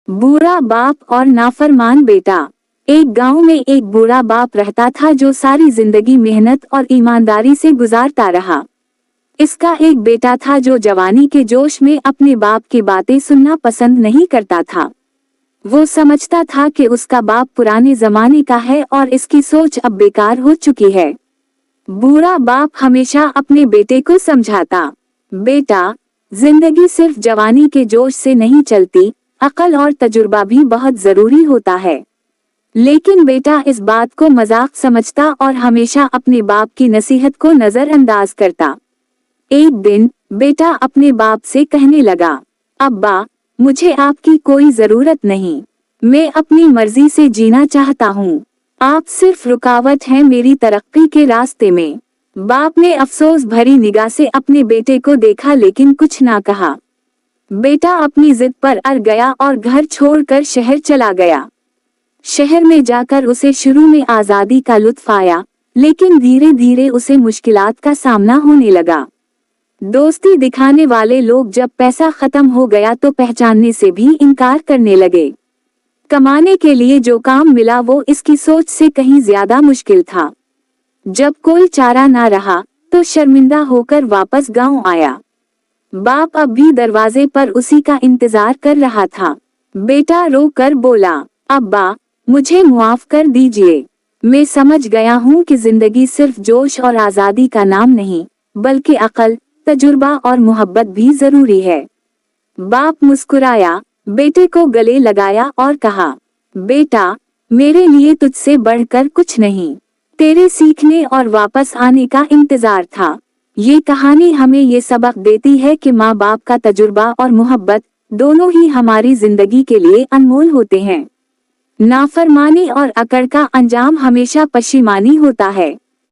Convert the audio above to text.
बुरा बाप और नाफरमान बेटा। एक गांव में एक बुरा बाप रहता था जो सारी जिंदगी मेहनत और ईमानदारी से गुजारता रहा। इसका एक बेटा था जो जवानी के जोश में अपने बाप की बातें सुनना पसंद नहीं करता था। वो समझता था कि उसका बाप पुराने जमाने का है और इसकी सोच अब बेकार हो चुकी है। बुरा बाप हमेशा अपने बेटे को समझाता, बेटा, जिंदगी सिर्फ जवानी के जोश से नहीं चलती, अक्ल और तजुर्बा भी बहुत जरूरी होता है। लेकिन बेटा इस बात को मजाक समझता और हमेशा अपने बाप की नसीहत को नजरअंदाज करता। एक दिन बेटा अपने बाप से कहने लगा, अब्बा, मुझे आपकी कोई जरूरत नहीं, मैं अपनी मर्जी से जीना चाहता हूँ। आप सिर्फ रुकावट हैं मेरी तरक्की के रास्ते में। बाप ने अफसोस भरी निगाह से अपने बेटे को देखा लेकिन कुछ ना कहा। बेटा अपनी जिद पर अड़ गया और घर छोड़कर शहर चला गया। शहर में जाकर उसे शुरू में आजादी का लुत्फ आया, लेकिन धीरे धीरे उसे मुश्किलात का सामना होने लगा। दोस्ती दिखाने वाले लोग जब पैसा खत्म हो गया तो पहचानने से भी इनकार करने लगे। कमाने के लिए जो काम मिला वो इसकी सोच से कहीं ज्यादा मुश्किल था। जब कोई चारा ना रहा तो शर्मिंदा होकर वापस गांव आया। बाप अब भी दरवाजे पर उसी का इंतजार कर रहा था। बेटा रो कर बोला, अब्बा, मुझे मुआफ कर दीजिए। मैं समझ गया हूँ कि जिंदगी सिर्फ जोश और आजादी का नाम नहीं, बल्कि अक्ल, तजुर्बा और मोहब्बत भी जरूरी है। बाप मुस्कुराया, बेटे को गले लगाया और कहा, बेटा, मेरे लिए तुझसे बढ़कर कुछ नहीं, तेरे सीखने और वापस आने का इंतजार था। ये कहानी हमें ये सबक देती है कि माँ बाप का तजुर्बा और मोहब्बत दोनों ही हमारी जिंदगी के लिए अनमोल होते हैं। नाफरमानी और अकड़ का अंजाम हमेशा पशिमानी होता है।